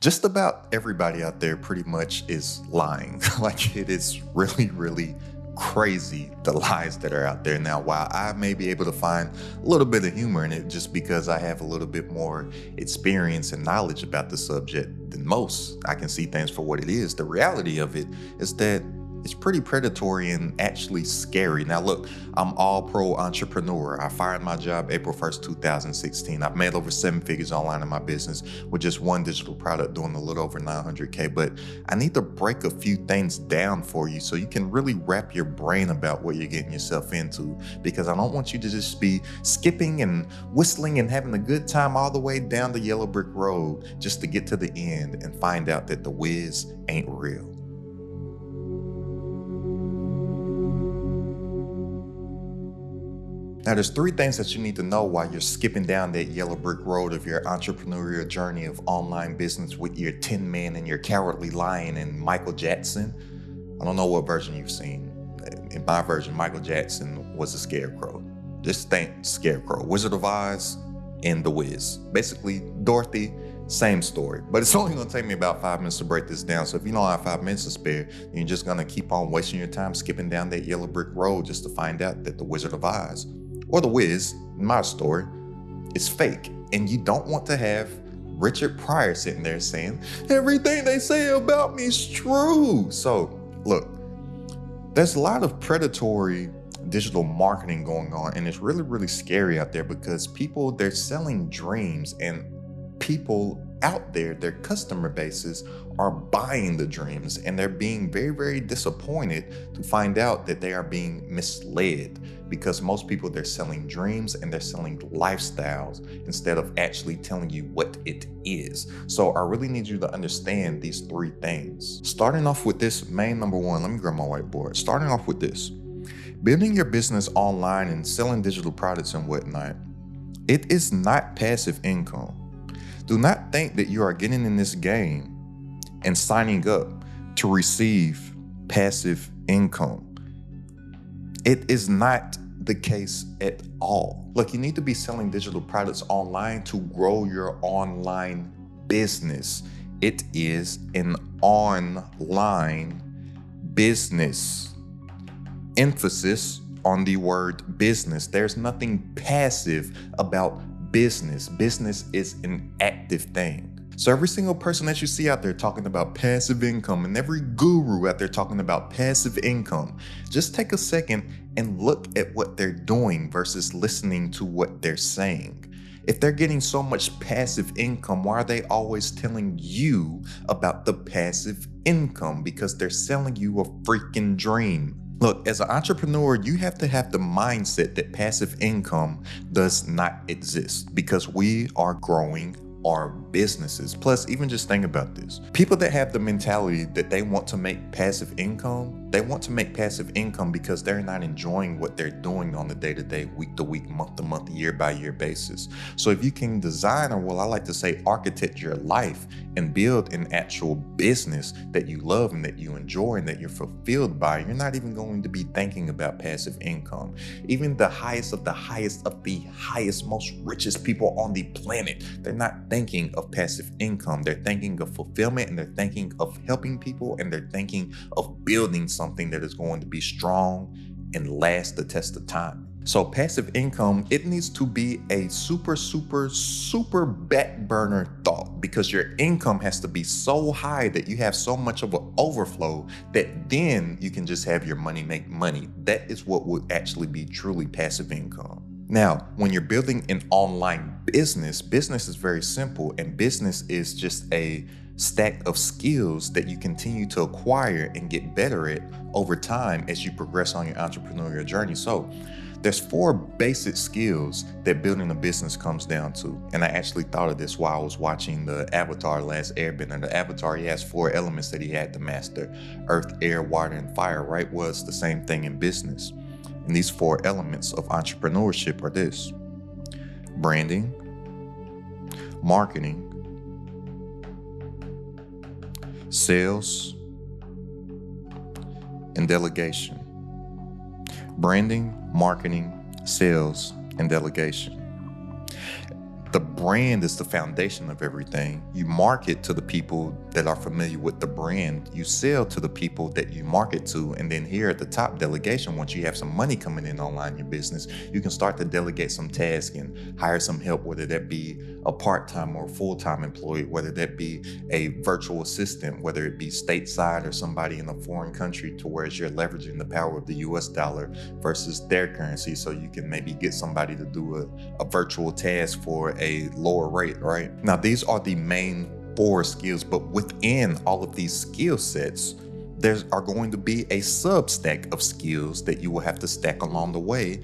Just about everybody out there pretty much is lying. Like it is really, really crazy the lies that are out there. Now, while I may be able to find a little bit of humor in it just because I have a little bit more experience and knowledge about the subject than most, I can see things for what it is. The reality of it is that it's pretty predatory and actually scary. Now, look, I'm all pro entrepreneur. I fired my job April 1st, 2016. I've made over 7 figures online in my business with just one digital product doing a little over 900K. But I need to break a few things down for you so you can really wrap your brain about what you're getting yourself into. Because I don't want you to just be skipping and whistling and having a good time all the way down the yellow brick road just to get to the end and find out that the whiz ain't real. Now, there's 3 things that you need to know while you're skipping down that yellow brick road of your entrepreneurial journey of online business with your Tin Man and your Cowardly Lion and Michael Jackson. I don't know what version you've seen. In my version, Michael Jackson was a scarecrow. Just think Scarecrow, Wizard of Oz, and The Wiz. Basically, Dorothy, same story. But it's only gonna take me about 5 minutes to break this down. So if you don't have 5 minutes to spare, you're just gonna keep on wasting your time skipping down that yellow brick road just to find out that the Wizard of Oz or the Wiz, in my story, is fake. And you don't want to have Richard Pryor sitting there saying, everything they say about me is true. So look, there's a lot of predatory digital marketing going on, and it's really, really scary out there because people, they're selling dreams, and people out there, their customer bases are buying the dreams, and they're being very, very disappointed to find out that they are being misled because most people, they're selling dreams and they're selling lifestyles instead of actually telling you what it is. So I really need you to understand these 3 things. Starting off with this main number 1, let me grab my whiteboard. Starting off with this, building your business online and selling digital products and whatnot, it is not passive income. Do not think that you are getting in this game and signing up to receive passive income. It is not the case at all. Look, you need to be selling digital products online to grow your online business. It is an online business. Emphasis on the word business. There's nothing passive about business. Business is an active thing. So every single person that you see out there talking about passive income, and every guru out there talking about passive income, just take a second and look at what they're doing versus listening to what they're saying. If they're getting so much passive income, why are they always telling you about the passive income? Because they're selling you a freaking dream. Look, as an entrepreneur, you have to have the mindset that passive income does not exist because we are growing our businesses. Plus, even just think about this. People that have the mentality that they want to make passive income, they want to make passive income because they're not enjoying what they're doing on the day-to-day, week-to-week, month-to-month, year-by-year basis. So if you can design, or well, I like to say architect your life and build an actual business that you love and that you enjoy and that you're fulfilled by, you're not even going to be thinking about passive income. Even the highest of the highest, most richest people on the planet, they're not thinking of passive income. They're thinking of fulfillment, and they're thinking of helping people, and they're thinking of building something that is going to be strong and last the test of time. So passive income, it needs to be a super back burner thought, because your income has to be so high that you have so much of an overflow that then you can just have your money make money. That is what would actually be truly passive income. Now, when you're building an online business, business is very simple, and business is just a stack of skills that you continue to acquire and get better at over time as you progress on your entrepreneurial journey. So there's 4 basic skills that building a business comes down to. And I actually thought of this while I was watching the Avatar Last Airbender. The Avatar, he has 4 elements that he had to master: earth, air, water, and fire, right? Well, it's the same thing in business. And these 4 elements of entrepreneurship are this: branding, marketing, sales, and delegation. Branding, marketing, sales, and delegation. The brand is the foundation of everything. You market to the people that are familiar with the brand. You sell to the people that you market to. And then here at the top, delegation, once you have some money coming in online in your business, you can start to delegate some tasks and hire some help, whether that be a part-time or full-time employee, whether that be a virtual assistant, whether it be stateside or somebody in a foreign country, to where you're leveraging the power of the US dollar versus their currency. So you can maybe get somebody to do a virtual task for a lower rate, right? Now, these are the main 4 skills, but within all of these skill sets, there are going to be a substack of skills that you will have to stack along the way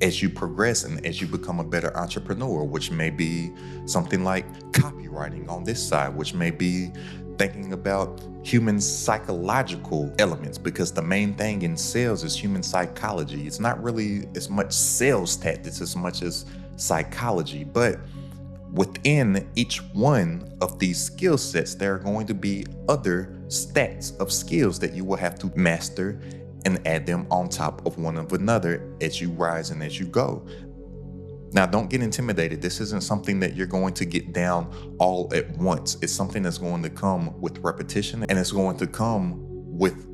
as you progress and as you become a better entrepreneur, which may be something like copywriting on this side, which may be thinking about human psychological elements, because the main thing in sales is human psychology. It's not really as much sales tactics as much as psychology, but within each one of these skill sets, there are going to be other stacks of skills that you will have to master and add them on top of one of another as you rise and as you go. Now, don't get intimidated. This isn't something that you're going to get down all at once. It's something that's going to come with repetition, and it's going to come with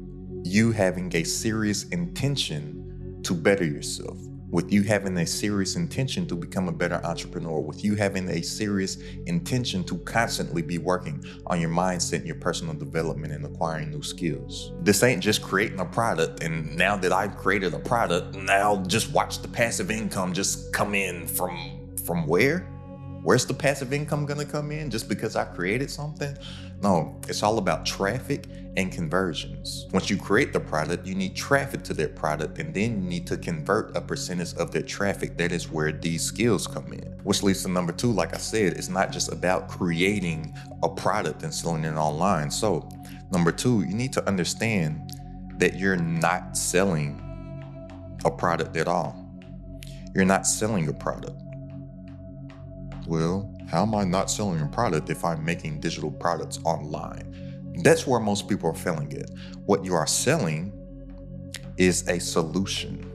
you having a serious intention to better yourself, with you having a serious intention to become a better entrepreneur, with you having a serious intention to constantly be working on your mindset, your personal development, and acquiring new skills. This ain't just creating a product, and now that I've created a product, now just watch the passive income just come in from where? Where's the passive income gonna come in just because I created something? No, it's all about traffic and conversions. Once you create the product, you need traffic to that product, and then you need to convert a percentage of that traffic. That is where these skills come in. Which leads to number 2, like I said, it's not just about creating a product and selling it online. So number 2, you need to understand that you're not selling a product at all. You're not selling a product. Well, how am I not selling a product if I'm making digital products online? That's where most people are failing at. What you are selling is a solution.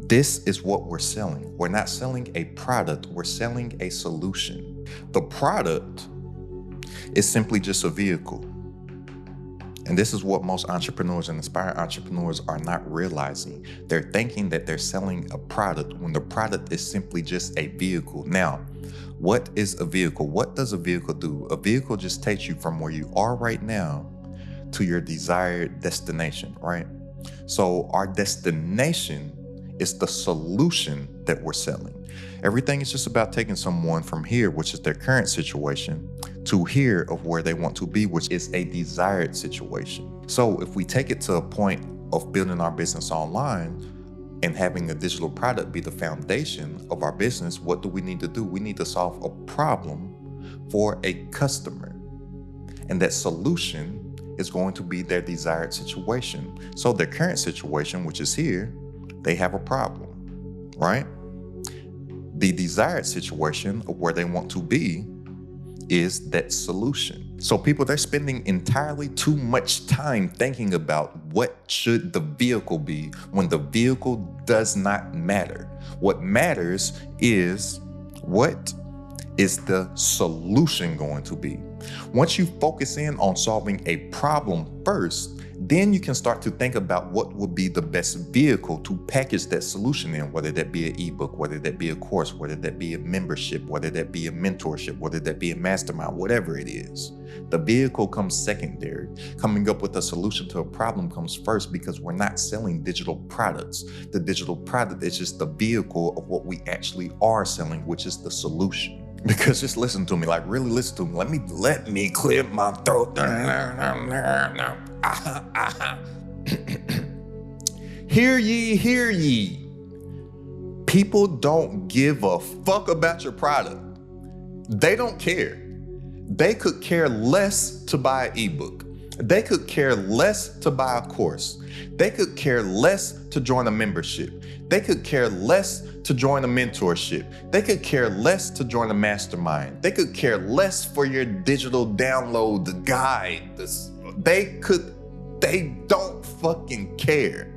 This is what we're selling. We're not selling a product, we're selling a solution. The product is simply just a vehicle. And this is what most entrepreneurs and aspiring entrepreneurs are not realizing. They're thinking that they're selling a product when the product is simply just a vehicle. Now, what is a vehicle? What does a vehicle do? A vehicle just takes you from where you are right now to your desired destination, right? So our destination is the solution that we're selling. Everything is just about taking someone from here, which is their current situation, to here of where they want to be, which is a desired situation. So if we take it to a point of building our business online and having a digital product be the foundation of our business, what do we need to do? We need to solve a problem for a customer. And that solution is going to be their desired situation. So their current situation, which is here, they have a problem, right? The desired situation of where they want to be is that solution. So people, they're spending entirely too much time thinking about what should the vehicle be when the vehicle does not matter. What matters is what is the solution going to be. Once you focus in on solving a problem first, then you can start to think about what would be the best vehicle to package that solution in, whether that be an ebook, whether that be a course, whether that be a membership, whether that be a mentorship, whether that be a mastermind, whatever it is. The vehicle comes secondary. Coming up with a solution to a problem comes first, because we're not selling digital products. The digital product is just the vehicle of what we actually are selling, which is the solution. Because just listen to me, like really listen to me. Let me clear my throat. Hear ye, hear ye. People don't give a fuck about your product. They don't care. They could care less to buy an ebook. They could care less to buy a course. They could care less to join a membership. They could care less to join a mentorship. They could care less to join a mastermind. They could care less for your digital download, the guide. They don't fucking care.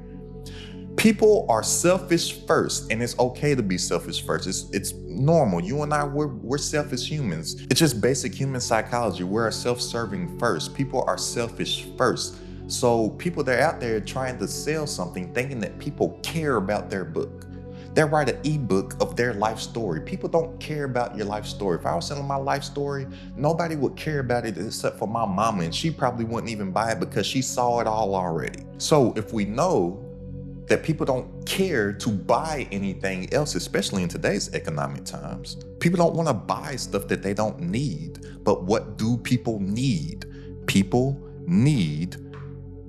People are selfish first, and it's okay to be selfish first. It's normal. You and I, we're selfish humans. It's just basic human psychology. We're self-serving first. People are selfish first. So people that are out there trying to sell something, thinking that people care about their book. They write an ebook of their life story. People don't care about your life story. If I was selling my life story, nobody would care about it except for my mama, and she probably wouldn't even buy it because she saw it all already. So if we know that people don't care to buy anything else, especially in today's economic times, people don't want to buy stuff that they don't need. But what do people need? People need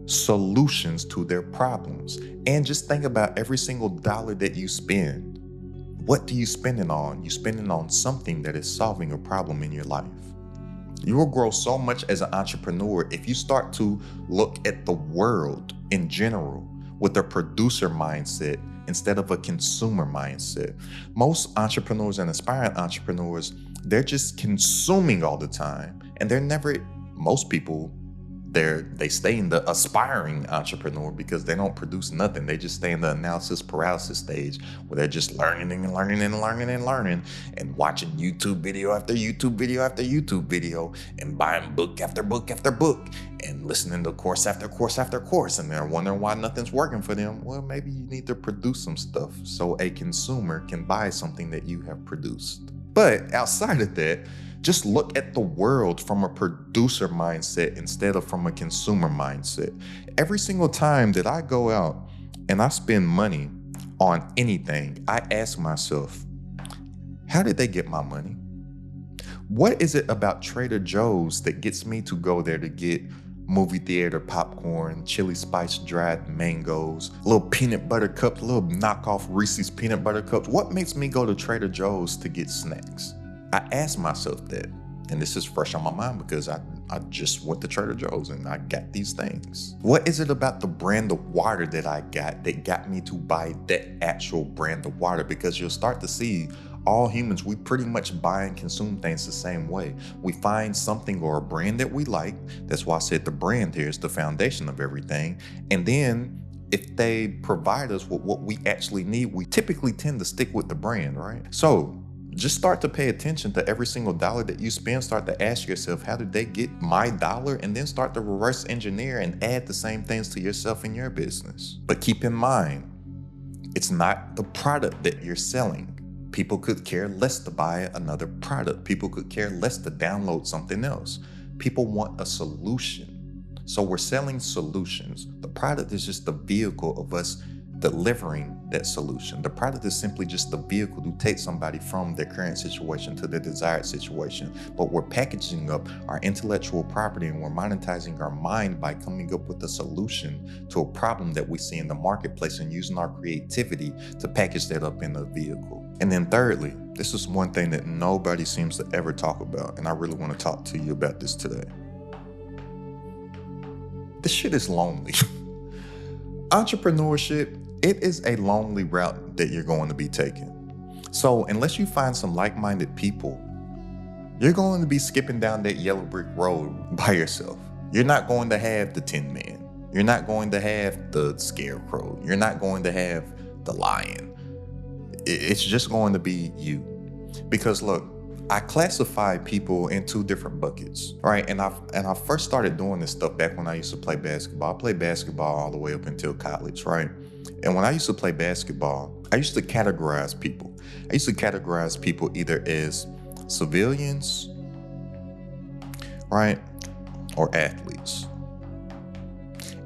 solutions to their problems. And just think about every single dollar that you spend. What do you spend it on? You spend it on something that is solving a problem in your life. You will grow so much as an entrepreneur if you start to look at the world in general with a producer mindset instead of a consumer mindset. Most entrepreneurs and aspiring entrepreneurs, they're just consuming all the time, and most people, they stay in the aspiring entrepreneur because they don't produce nothing. They just stay in the analysis paralysis stage where they're just learning and learning and learning and learning and watching YouTube video after YouTube video after YouTube video and buying book after book after book and listening to course after course after course, and they're wondering why nothing's working for them. Well, maybe you need to produce some stuff so a consumer can buy something that you have produced. But outside of that, just look at the world from a producer mindset instead of from a consumer mindset. Every single time that I go out and I spend money on anything, I ask myself, how did they get my money? What is it about Trader Joe's that gets me to go there to get movie theater popcorn, chili spice dried mangoes, little peanut butter cups, little knockoff Reese's peanut butter cups? What makes me go to Trader Joe's to get snacks? I ask myself that, and this is fresh on my mind because I just went to Trader Joe's and I got these things. What is it about the brand of water that I got me to buy that actual brand of water? Because you'll start to see all humans, we pretty much buy and consume things the same way. We find something or a brand that we like. That's why I said the brand here is the foundation of everything. And then if they provide us with what we actually need, we typically tend to stick with the brand, right? So just start to pay attention to every single dollar that you spend. Start to ask yourself, how did they get my dollar? And then start to reverse engineer and add the same things to yourself in your business. But keep in mind, it's not the product that you're selling. People could care less to buy another product. People could care less to download something else. People want a solution. So we're selling solutions. The product is just the vehicle of us delivering that solution. The product is simply just the vehicle to take somebody from their current situation to their desired situation. But we're packaging up our intellectual property and we're monetizing our mind by coming up with a solution to a problem that we see in the marketplace and using our creativity to package that up in a vehicle. And then thirdly, this is one thing that nobody seems to ever talk about, and I really want to talk to you about this today. This shit is lonely. Entrepreneurship, it is a lonely route that you're going to be taking. So unless you find some like-minded people, you're going to be skipping down that yellow brick road by yourself. You're not going to have the Tin Man. You're not going to have the Scarecrow. You're not going to have the Lion. It's just going to be you. Because look, I classify people in two different buckets, right? And I first started doing this stuff back when I used to play basketball. I played basketball all the way up until college, right? And when I used to play basketball, I used to categorize people. I used to categorize people either as civilians, right? Or athletes.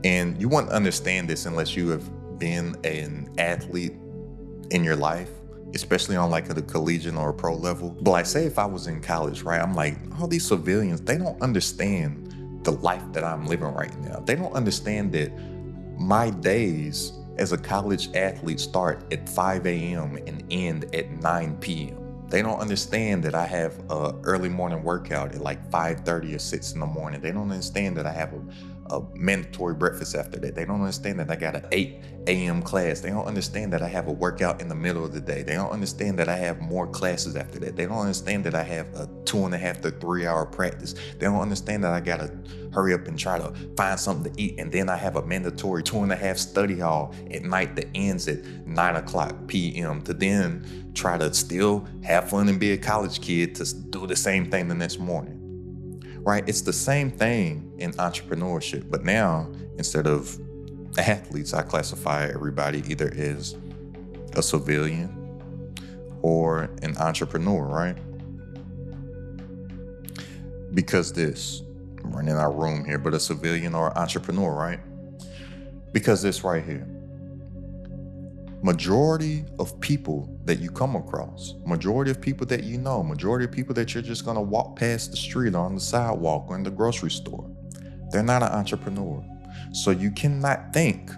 And you wouldn't understand this unless you have been an athlete in your life, especially on like a collegiate or a pro level. But like, say if I was in college, right? I'm like, all these civilians, they don't understand the life that I'm living right now. They don't understand that my days as a college athlete start at 5 a.m. and end at 9 p.m. They don't understand that I have a early morning workout at like 5:30 or 6 in the morning. They don't understand that I have a mandatory breakfast after that. They don't understand that I got an 8 a.m. class. They don't understand that I have a workout in the middle of the day. They don't understand that I have more classes after that. They don't understand that I have a 2.5 to 3 hour practice. They don't understand that I gotta hurry up and try to find something to eat. And then I have a mandatory 2.5 study hall at night that ends at 9 o'clock p.m. to then try to still have fun and be a college kid to do the same thing the next morning. Right? It's the same thing in entrepreneurship, but now instead of athletes, I classify everybody either as a civilian or an entrepreneur, right? Because I'm running out of room here, but a civilian or entrepreneur, right? Because this right here. Majority of people that you come across, majority of people that you know, majority of people that you're just gonna walk past the street or on the sidewalk or in the grocery store, they're not an entrepreneur. So you cannot think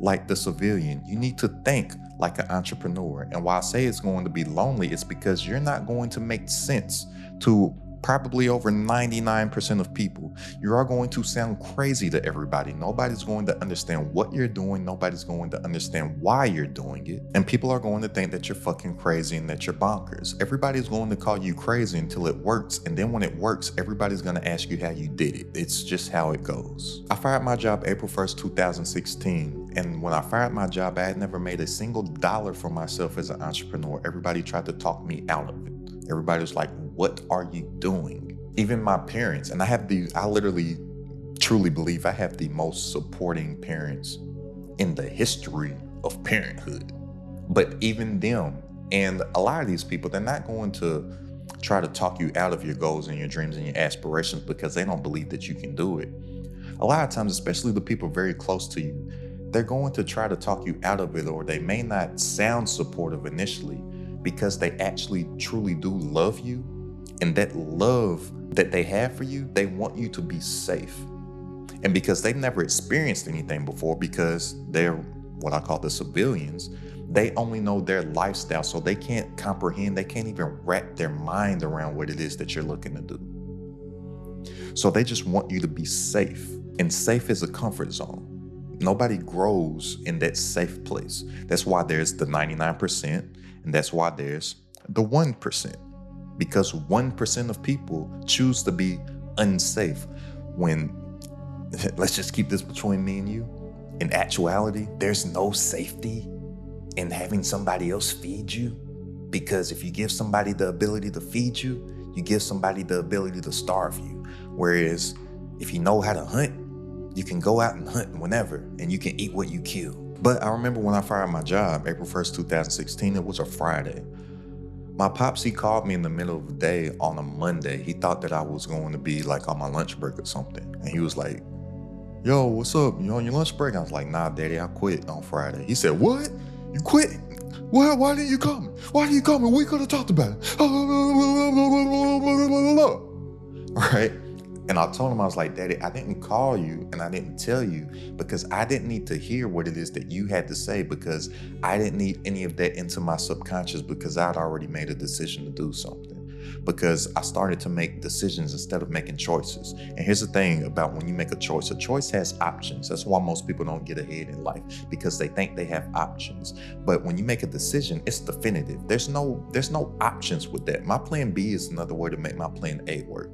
like the civilian. You need to think like an entrepreneur. And why I say it's going to be lonely, it's because you're not going to make sense to probably over 99% of people. You are going to sound crazy to everybody. Nobody's going to understand what you're doing. Nobody's going to understand why you're doing it. And people are going to think that you're fucking crazy and that you're bonkers. Everybody's going to call you crazy until it works. And then when it works, everybody's going to ask you how you did it. It's just how it goes. I fired my job April 1st, 2016. And when I fired my job, I had never made a single dollar for myself as an entrepreneur. Everybody tried to talk me out of it. Everybody was like, what are you doing? Even my parents, and I literally truly believe I have the most supporting parents in the history of parenthood. But even them, and a lot of these people, they're not going to try to talk you out of your goals and your dreams and your aspirations because they don't believe that you can do it. A lot of times, especially the people very close to you, they're going to try to talk you out of it, or they may not sound supportive initially because they actually truly do love you. And that love that they have for you, they want you to be safe. And because they've never experienced anything before, because they're what I call the civilians, they only know their lifestyle. So they can't comprehend, they can't even wrap their mind around what it is that you're looking to do. So they just want you to be safe. And safe is a comfort zone. Nobody grows in that safe place. That's why there's the 99%, and that's why there's the 1%. Because 1% of people choose to be unsafe when, let's just keep this between me and you, in actuality, there's no safety in having somebody else feed you. Because if you give somebody the ability to feed you, you give somebody the ability to starve you. Whereas if you know how to hunt, you can go out and hunt whenever, and you can eat what you kill. But I remember when I fired my job, April 1st, 2016, it was a Friday. My pops, he called me in the middle of the day on a Monday. He thought that I was going to be like on my lunch break or something. And he was like, yo, what's up? You on your lunch break? I was like, nah, daddy, I quit on Friday. He said, what? You quit? Well, why didn't you call me? Why didn't you call me? We could have talked about it. Right? And I told him, I was like, Daddy, I didn't call you and I didn't tell you because I didn't need to hear what it is that you had to say, because I didn't need any of that into my subconscious, because I'd already made a decision to do something. Because I started to make decisions instead of making choices. And here's the thing about when you make a choice has options. That's why most people don't get ahead in life, because they think they have options. But when you make a decision, it's definitive. There's no options with that. My plan B is another way to make my plan A work.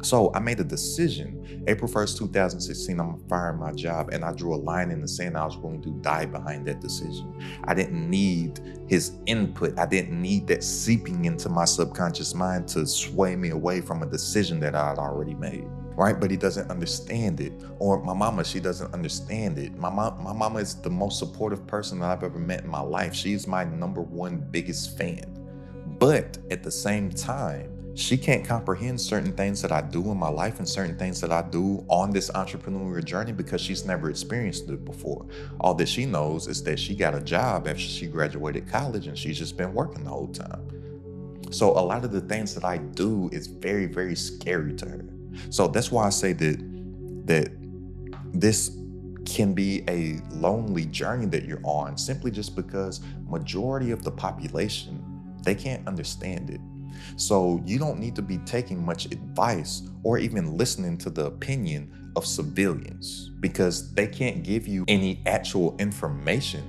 So I made a decision. April 1st, 2016, I'm firing my job, and I drew a line in the sand. I was willing to die behind that decision. I didn't need his input. I didn't need that seeping into my subconscious mind to sway me away from a decision that I had already made. Right? But he doesn't understand it. Or my mama, she doesn't understand it. My mama is the most supportive person that I've ever met in my life. She's my number one biggest fan. But at the same time, she can't comprehend certain things that I do in my life and certain things that I do on this entrepreneurial journey, because she's never experienced it before. All that she knows is that she got a job after she graduated college, and she's just been working the whole time. So a lot of the things that I do is very, very scary to her. So that's why I say that this can be a lonely journey that you're on, simply just because majority of the population, they can't understand it. So you don't need to be taking much advice or even listening to the opinion of civilians, because they can't give you any actual information,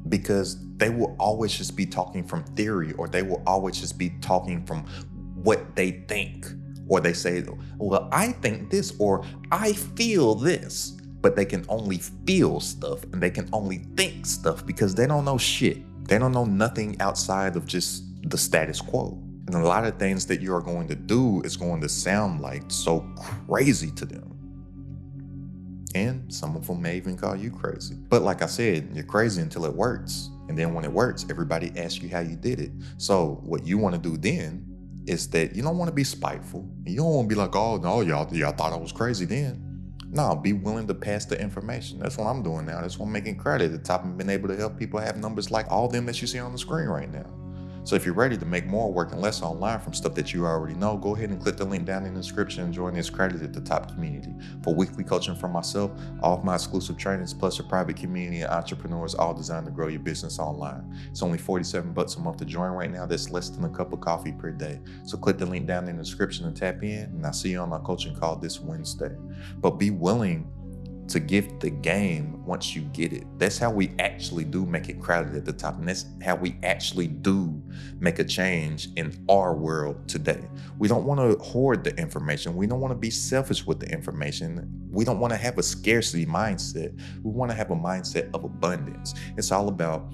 because they will always just be talking from theory, or they will always just be talking from what they think, or they say, well, I think this, or I feel this, but they can only feel stuff and they can only think stuff because they don't know shit. They don't know nothing outside of just the status quo. And a lot of things that you are going to do is going to sound like so crazy to them. And some of them may even call you crazy. But like I said, you're crazy until it works. And then when it works, everybody asks you how you did it. So what you want to do then is that you don't want to be spiteful. You don't want to be like, oh, no, y'all thought I was crazy then. No, be willing to pass the information. That's what I'm doing now. That's what I'm making credit at the top and been able to help people have numbers like all them that you see on the screen right now. So if you're ready to make more working less online from stuff that you already know, go ahead and click the link down in the description and join this credit at the top community. For weekly coaching from myself, all of my exclusive trainings, plus a private community of entrepreneurs, all designed to grow your business online. It's only $47 a month to join right now. That's less than a cup of coffee per day. So click the link down in the description and tap in, and I'll see you on our coaching call this Wednesday. But be willing to give the game once you get it. That's how we actually do make it crowded at the top. And that's how we actually do make a change in our world today. We don't want to hoard the information. We don't want to be selfish with the information. We don't want to have a scarcity mindset. We want to have a mindset of abundance. It's all about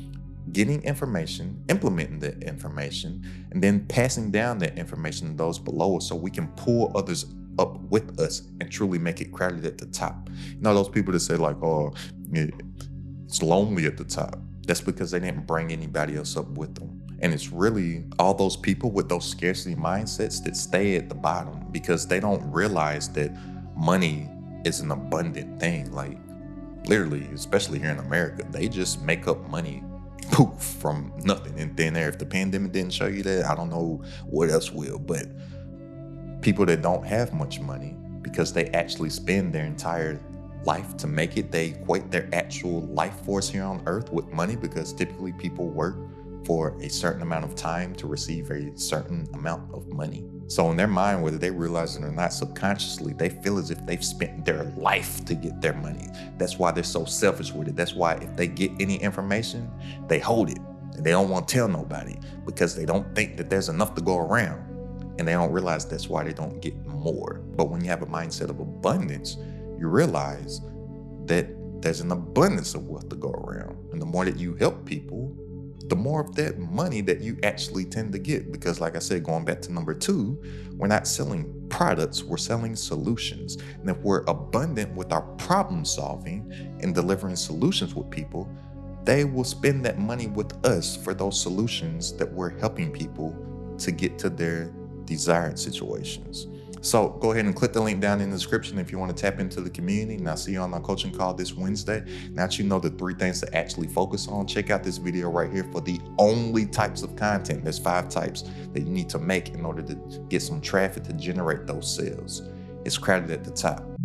getting information, implementing the information, and then passing down that information to those below us so we can pull others up with us and truly make it crowded at the top. You know, those people that say like, oh, it's lonely at the top. That's because they didn't bring anybody else up with them. And it's really all those people with those scarcity mindsets that stay at the bottom because they don't realize that money is an abundant thing. Like literally, especially here in America, they just make up money poof from nothing and thin air. If the pandemic didn't show you that, I don't know what else will. But people that don't have much money, because they actually spend their entire life to make it, they equate their actual life force here on earth with money, because typically people work for a certain amount of time to receive a certain amount of money. So in their mind, whether they realize it or not, subconsciously, they feel as if they've spent their life to get their money. That's why they're so selfish with it. That's why if they get any information, they hold it and they don't want to tell nobody, because they don't think that there's enough to go around. And they don't realize that's why they don't get more. But when you have a mindset of abundance, you realize that there's an abundance of wealth to go around. And the more that you help people, the more of that money that you actually tend to get. Because like I said, going back to number 2, we're not selling products, we're selling solutions. And if we're abundant with our problem solving and delivering solutions with people, they will spend that money with us for those solutions that we're helping people to get to their desired situations. So go ahead and click the link down in the description if you want to tap into the community, and I'll see you on our coaching call this Wednesday. Now that you know the 3 things to actually focus on, check out this video right here for the only types of content. There's 5 types that you need to make in order to get some traffic to generate those sales. It's crowded at the top.